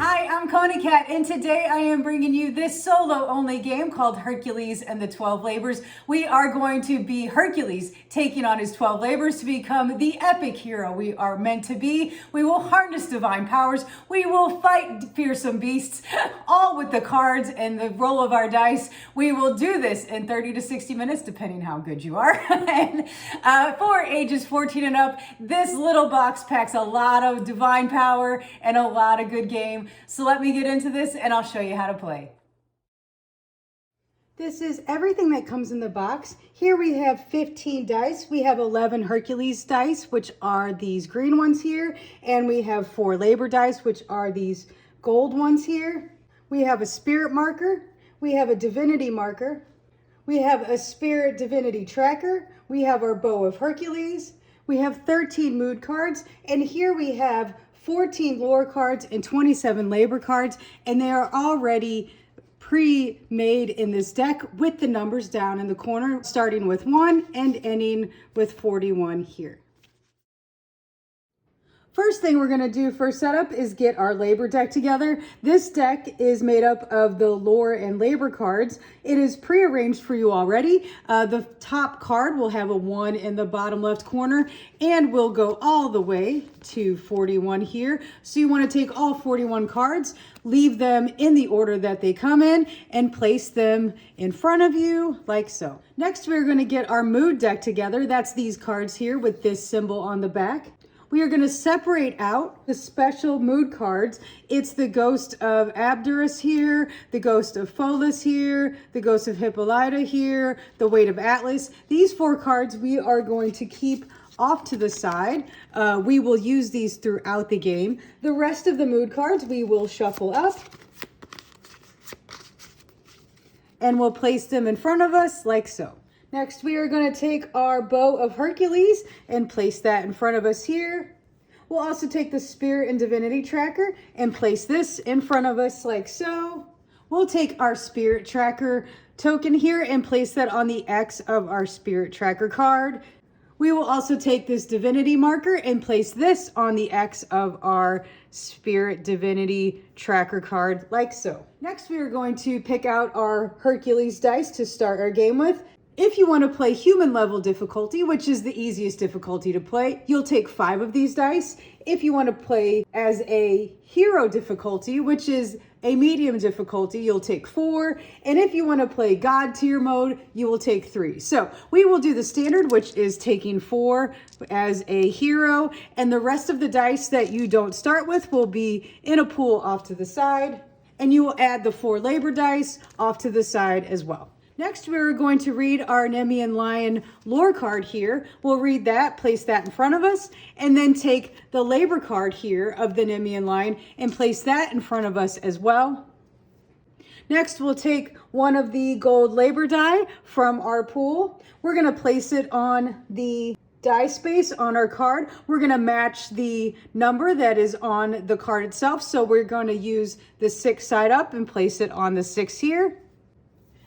Hi, I'm Coney Cat, and today I am bringing you this solo-only game called Hercules and the 12 Labors. We are going to be Hercules taking on his 12 labors to become the epic hero we are meant to be. We will harness divine powers. We will fight fearsome beasts, all with the cards and the roll of our dice. We will do this in 30 to 60 minutes, depending how good you are. And for ages 14 and up, this little box packs a lot of divine power and a lot of good game. So let me get into this and I'll show you how to play. This is everything that comes in the box. Here we have 15 dice. We have 11 Hercules dice, which are these green ones here. And we have 4 labor dice, which are these gold ones here. We have a spirit marker. We have a divinity marker. We have a spirit divinity tracker. We have our bow of Hercules. We have 13 mood cards. And here we have 14 lore cards and 27 labor cards, and they are already pre-made in this deck with the numbers down in the corner, starting with 1 and ending with 41 here. First thing we're going to do for setup is get our labor deck together. This deck is made up of the lore and labor cards. It is pre-arranged for you already. The top card will have a 1 in the bottom left corner, and we'll go all the way to 41 here. So you want to take all 41 cards, leave them in the order that they come in, and place them in front of you like so. Next, we're going to get our mood deck together. That's these cards here with this symbol on the back. We are going to separate out the special mood cards. It's the ghost of Abderus here, the ghost of Pholus here, the ghost of Hippolyta here, the weight of Atlas. These 4 cards we are going to keep off to the side. We will use these throughout the game. The rest of the mood cards we will shuffle up and we'll place them in front of us like so. Next, we are going to take our bow of Hercules and place that in front of us here. We'll also take the spirit and divinity tracker and place this in front of us like so. We'll take our spirit tracker token here and place that on the X of our spirit tracker card. We will also take this divinity marker and place this on the X of our spirit divinity tracker card like so. Next, we are going to pick out our Hercules dice to start our game with. If you want to play human level difficulty, which is the easiest difficulty to play, you'll take 5 of these dice. If you want to play as a hero difficulty, which is a medium difficulty, you'll take 4. And if you want to play God tier mode, you will take 3. So we will do the standard, which is taking 4 as a hero. And the rest of the dice that you don't start with will be in a pool off to the side. And you will add the 4 labor dice off to the side as well. Next, we're going to read our Nemean Lion lore card here. We'll read that, place that in front of us, and then take the labor card here of the Nemean Lion and place that in front of us as well. Next, we'll take one of the gold labor die from our pool. We're going to place it on the die space on our card. We're going to match the number that is on the card itself. So we're going to use the 6 side up and place it on the 6 here.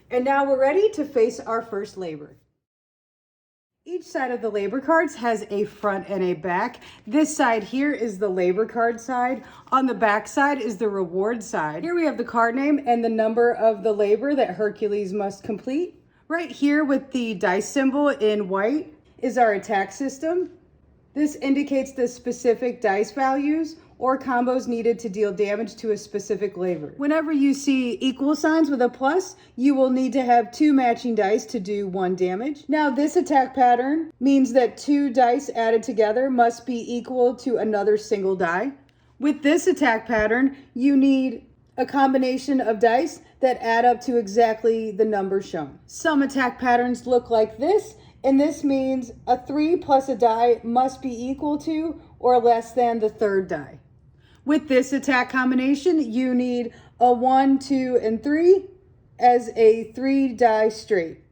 And now we're ready to face our first labor. Each side of the labor cards has a front and a back. This side here is the labor card side. On the back side is the reward side. Here we have the card name and the number of the labor that Hercules must complete. Right here with the dice symbol in white is our attack system. This indicates the specific dice values or combos needed to deal damage to a specific labor. Whenever you see equal signs with a plus, you will need to have 2 matching dice to do 1 damage. Now, this attack pattern means that 2 dice added together must be equal to another single die. With this attack pattern, you need a combination of dice that add up to exactly the number shown. Some attack patterns look like this, and this means a 3 plus a die must be equal to or less than the 3rd die. With this attack combination, you need a 1, 2, and 3 as a 3 die straight.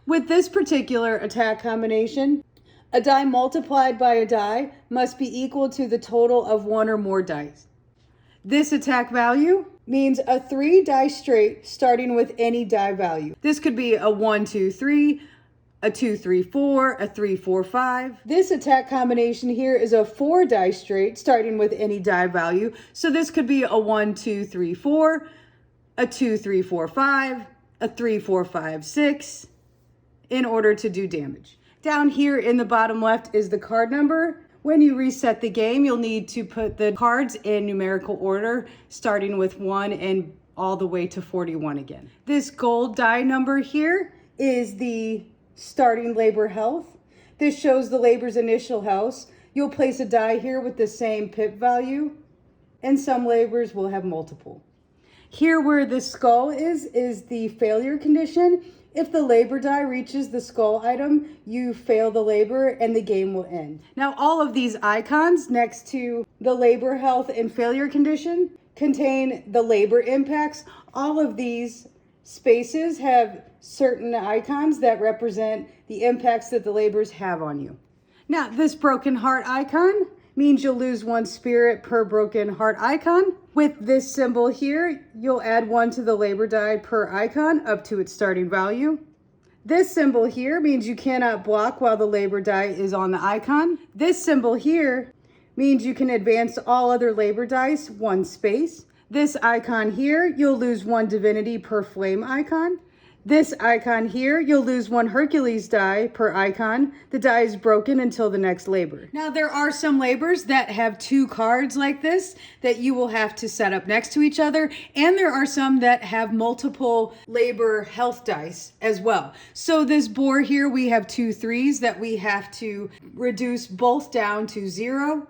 With this particular attack combination, a die multiplied by a die must be equal to the total of 1 or more dice. This attack value means a 3 die straight starting with any die value. This could be a 1, 2, 3, a 2, 3, 4, a 3, 4, 5. This attack combination here is a 4 die straight, starting with any die value. So this could be a 1, 2, 3, 4, a 2, 3, 4, 5, a 3, 4, 5, 6, in order to do damage. Down here in the bottom left is the card number. When you reset the game, you'll need to put the cards in numerical order, starting with 1 and all the way to 41 again. This gold die number here is the starting labor health. This shows the labor's initial health. You'll place a die here with the same pip value, and some labors will have multiple. Here where the skull is the failure condition. If the labor die reaches the skull item, you fail the labor and the game will end. Now all of these icons next to the labor health and failure condition contain the labor impacts. All of these spaces have certain icons that represent the impacts that the labors have on you. Now, this broken heart icon means you'll lose 1 spirit per broken heart icon. With this symbol here, you'll add 1 to the labor die per icon up to its starting value. This symbol here means you cannot block while the labor die is on the icon. This symbol here means you can advance all other labor dice 1 space. This icon here, you'll lose 1 divinity per flame icon. This icon here, you'll lose 1 Hercules die per icon. The die is broken until the next labor. Now there are some labors that have 2 cards like this that you will have to set up next to each other. And there are some that have multiple labor health dice as well. So this boar here, we have 2 3s that we have to reduce both down to 0.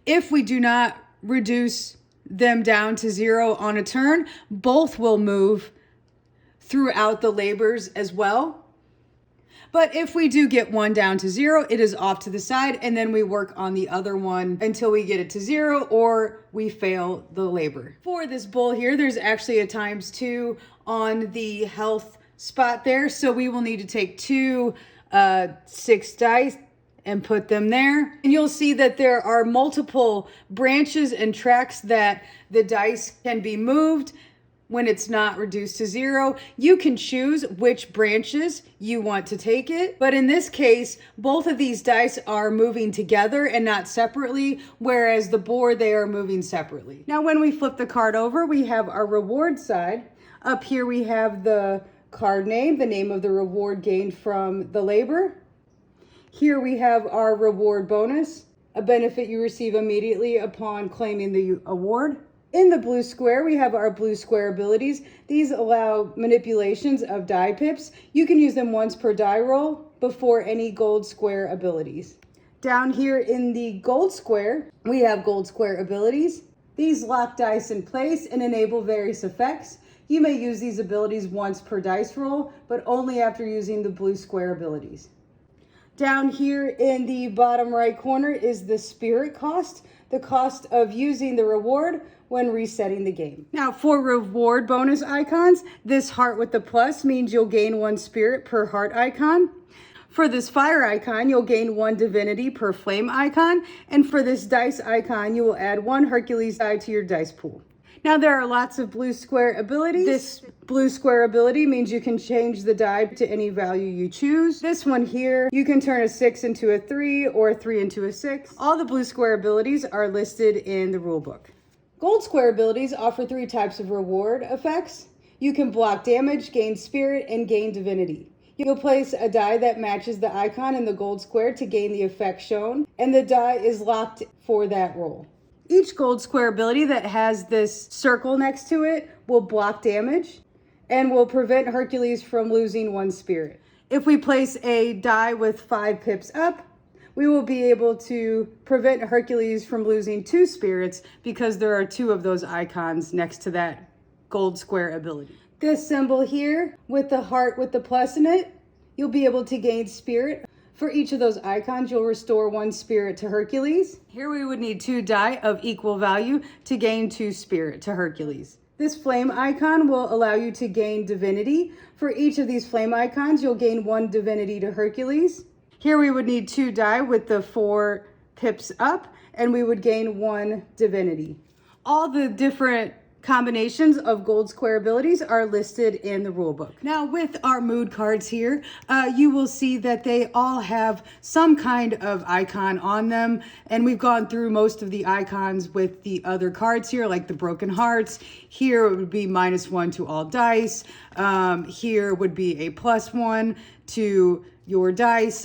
If we do not reduce them down to 0 on a turn, both will move throughout the labors as well. But if we do get one down to 0, it is off to the side, and then we work on the other one until we get it to 0 or we fail the labor. For this bull here, there's actually a ×2 on the health spot there. So we will need to take 2 6 dice and put them there. And you'll see that there are multiple branches and tracks that the dice can be moved when it's not reduced to 0. You can choose which branches you want to take it. But in this case, both of these dice are moving together and not separately, whereas the board, they are moving separately. Now, when we flip the card over, we have our reward side. Up here, we have the card name, the name of the reward gained from the labor. Here we have our reward bonus, a benefit you receive immediately upon claiming the award. In the blue square, we have our blue square abilities. These allow manipulations of die pips. You can use them once per die roll before any gold square abilities. Down here in the gold square, we have gold square abilities. These lock dice in place and enable various effects. You may use these abilities once per dice roll, but only after using the blue square abilities. Down here in the bottom right corner is the spirit cost, the cost of using the reward when resetting the game. Now for reward bonus icons, this heart with the plus means you'll gain 1 spirit per heart icon. For this fire icon, you'll gain 1 divinity per flame icon. And for this dice icon, you will add 1 Hercules die to your dice pool. Now there are lots of blue square abilities. This blue square ability means you can change the die to any value you choose. This one here, you can turn a 6 into a 3 or a 3 into a 6. All the blue square abilities are listed in the rule book. Gold square abilities offer 3 types of reward effects. You can block damage, gain spirit, and gain divinity. You'll place a die that matches the icon in the gold square to gain the effect shown, and the die is locked for that roll. Each gold square ability that has this circle next to it will block damage and will prevent Hercules from losing 1 spirit. If we place a die with 5 pips up, we will be able to prevent Hercules from losing 2 spirits because there are 2 of those icons next to that gold square ability. This symbol here with the heart with the plus in it, you'll be able to gain spirit. For each of those icons, you'll restore 1 spirit to Hercules. Here we would need 2 die of equal value to gain 2 spirit to Hercules. This flame icon will allow you to gain divinity. For each of these flame icons, you'll gain 1 divinity to Hercules. Here we would need 2 die with the 4 pips up, and we would gain 1 divinity. All the different Combinations of gold square abilities are listed in the rule book. Now with our mood cards here, you will see that they all have some kind of icon on them. And we've gone through most of the icons with the other cards here, like the broken hearts. Here it would be -1 to all dice. Here would be a +1 to your dice,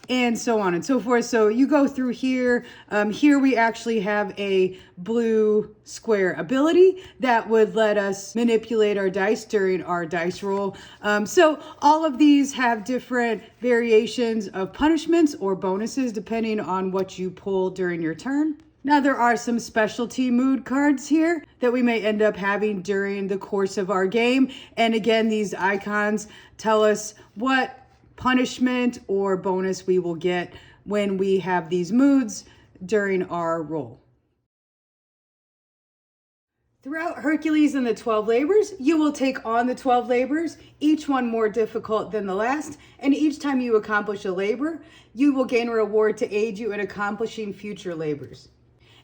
and so on and so forth. So you go through here. Here we actually have a blue square ability that would let us manipulate our dice during our dice roll. So all of these have different variations of punishments or bonuses depending on what you pull during your turn. Now there are some specialty mood cards here that we may end up having during the course of our game. And again, these icons tell us what punishment or bonus we will get when we have these moods during our roll. Throughout Hercules and the 12 labors, you will take on the 12 labors, each one more difficult than the last, and each time you accomplish a labor, you will gain a reward to aid you in accomplishing future labors.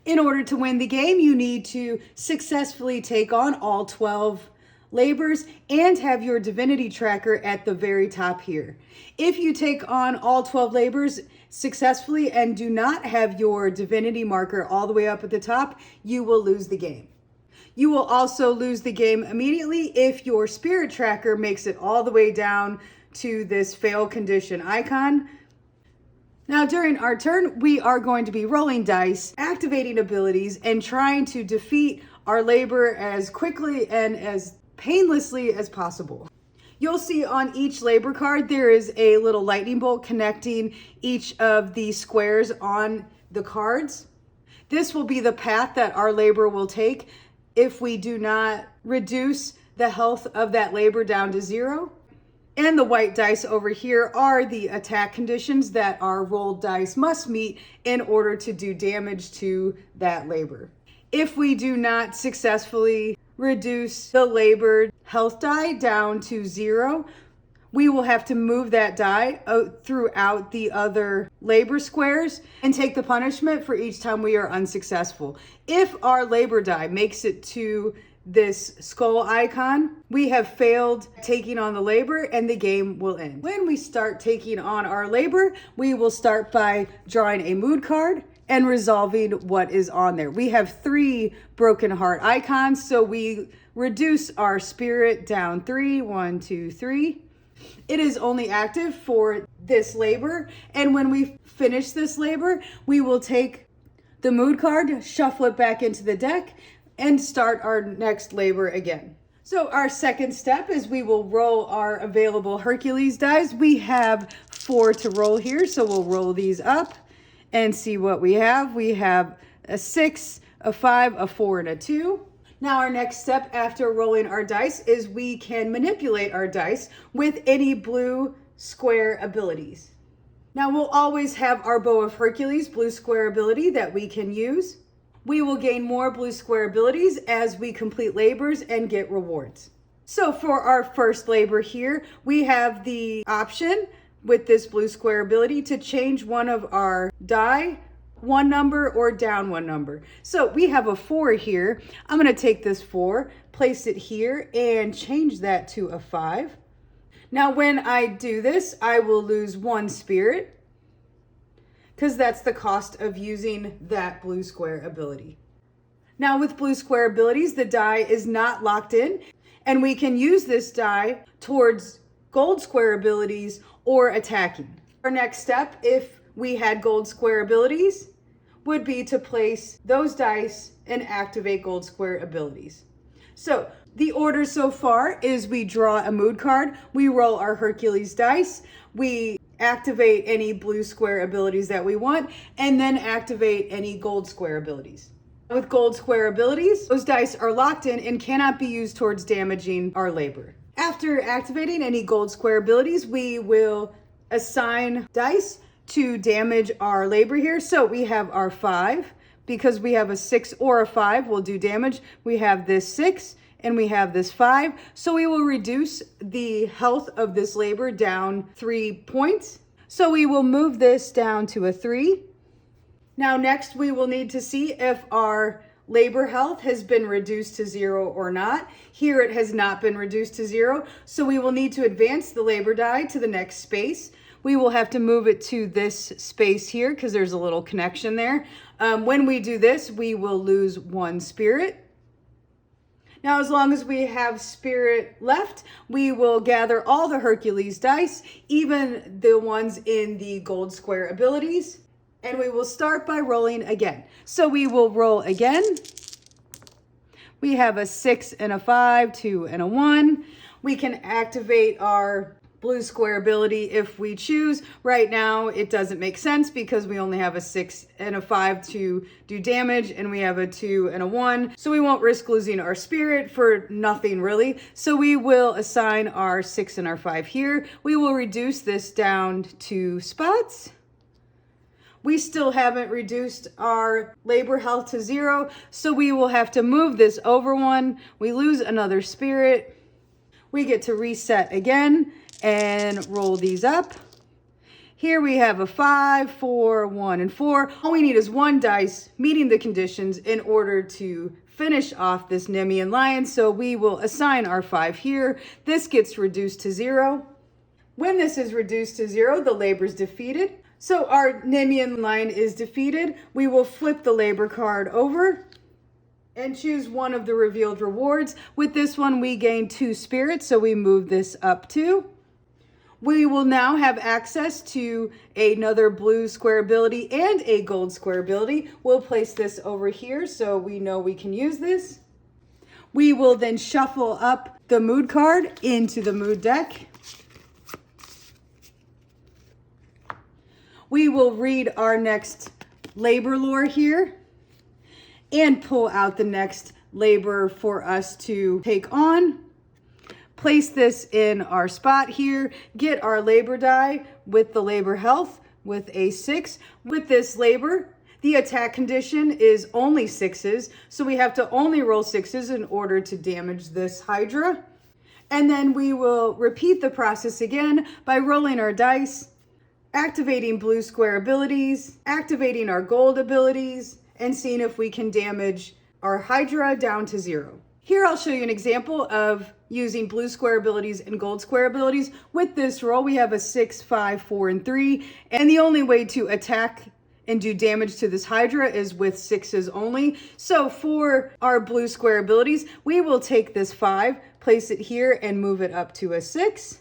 In order to win the game, you need to successfully take on all 12 labors and have your divinity tracker at the very top here. If you take on all 12 labors successfully and do not have your divinity marker all the way up at the top, you will lose the game. You will also lose the game immediately if your spirit tracker makes it all the way down to this fail condition icon. Now during our turn, we are going to be rolling dice, activating abilities, and trying to defeat our labor as quickly and as painlessly as possible. You'll see on each labor card, there is a little lightning bolt connecting each of the squares on the cards. This will be the path that our labor will take if we do not reduce the health of that labor down to 0. And the white dice over here are the attack conditions that our rolled dice must meet in order to do damage to that labor. If we do not successfully reduce the labor health die down to 0, we will have to move that die throughout the other labor squares and take the punishment for each time we are unsuccessful. If our labor die makes it to this skull icon, we have failed taking on the labor and the game will end. When we start taking on our labor, we will start by drawing a mood card and resolving what is on there. We have 3 broken heart icons, so we reduce our spirit down 3, 1, 2, 3. It is only active for this labor, and when we finish this labor, we will take the mood card, shuffle it back into the deck, and start our next labor again. So our second step is we will roll our available Hercules dice. We have 4 to roll here, so we'll roll these up and see what we have. We have a 6, a 5, a 4, and a 2. Now our next step after rolling our dice is we can manipulate our dice with any blue square abilities. Now we'll always have our Bow of Hercules blue square ability that we can use. We will gain more blue square abilities as we complete labors and get rewards. So for our first labor here, we have the option with this blue square ability to change one of our die 1 number or down 1 number. So we have a 4 here. I'm going to take this 4, place it here, and change that to a 5. Now when I do this, I will lose 1 spirit because that's the cost of using that blue square ability. Now with blue square abilities, the die is not locked in, and we can use this die towards gold square abilities or attacking. Our next step, if we had gold square abilities, would be to place those dice and activate gold square abilities. So the order so far is we draw a mood card, we roll our Hercules dice, we activate any blue square abilities that we want, and then activate any gold square abilities. With gold square abilities, those dice are locked in and cannot be used towards damaging our labor. After activating any gold square abilities, we will assign dice to damage our labor here. So we have our 5, because we have a 6 or a 5 will do damage. We have this 6 and we have this 5. So we will reduce the health of this labor down 3 points. So we will move this down to a 3. Now next we will need to see if our labor health has been reduced to 0 or not. Here it has not been reduced to 0, so we will need to advance the labor die to the next space. We will have to move it to this space here because there's a little connection there. When we do this, we will lose 1 spirit. Now, as long as we have spirit left, we will gather all the Hercules dice, even the ones in the gold square abilities, and we will start by rolling again. So we will roll again. We have a 6 and a 5, 2 and a 1. We can activate our blue square ability if we choose. Right now, it doesn't make sense because we only have a 6 and a 5 to do damage, and we have a 2 and a 1. So we won't risk losing our spirit for nothing really. So we will assign our 6 and our 5 here. We will reduce this down to 2 spots. We still haven't reduced our labor health to 0, so we will have to move this over 1. We lose another spirit. We get to reset again and roll these up. Here we have a 5, 4, 1, and 4. All we need is 1 dice meeting the conditions in order to finish off this Nemean lion. So we will assign our 5 here. This gets reduced to 0. When this is reduced to 0, the labor is defeated. So our Nemean lion is defeated. We will flip the labor card over and choose one of the revealed rewards. With this one, we gain 2 spirits, so we move this up 2. We will now have access to another blue square ability and a gold square ability. We'll place this over here so we know we can use this. We will then shuffle up the mood card into the mood deck. We will read our next labor lore here and pull out the next labor for us to take on. Place this in our spot here, get our labor die with the labor health with a 6. With this labor, the attack condition is only 6s, so we have to only roll 6s in order to damage this Hydra. And then we will repeat the process again by rolling our dice, activating blue square abilities, activating our gold abilities, and seeing if we can damage our Hydra down to 0. Here I'll show you an example of using blue square abilities and gold square abilities. With this roll, we have a 6, 5, 4, and 3. And the only way to attack and do damage to this Hydra is with 6s only. So for our blue square abilities, we will take this 5, place it here, and move it up to a 6.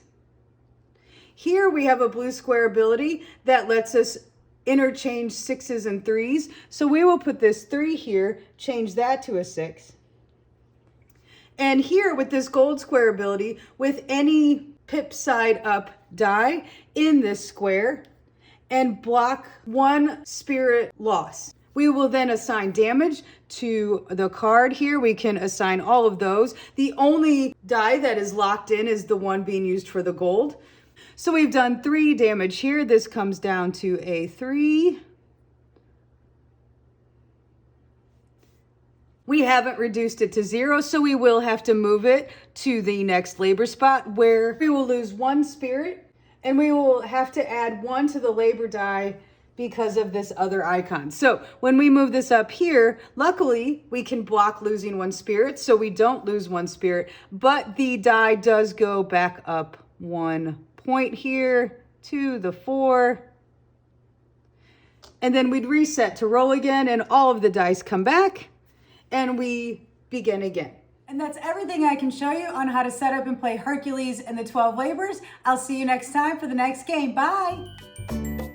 Here we have a blue square ability that lets us interchange 6s and 3s. So we will put this 3 here, change that to a 6. And here with this gold square ability, with any pip side up die in this square and block 1 spirit loss. We will then assign damage to the card here. We can assign all of those. The only die that is locked in is the one being used for the gold. So we've done 3 damage here. This comes down to a 3. We haven't reduced it to 0, so we will have to move it to the next labor spot where we will lose 1 spirit, and we will have to add 1 to the labor die because of this other icon. So when we move this up here, luckily we can block losing 1 spirit, so we don't lose 1 spirit, but the die does go back up 1 point here to the 4. And then we'd reset to roll again, and all of the dice come back. And we begin again. And that's everything I can show you on how to set up and play Hercules and the 12 labors. I'll see you next time for the next game. Bye.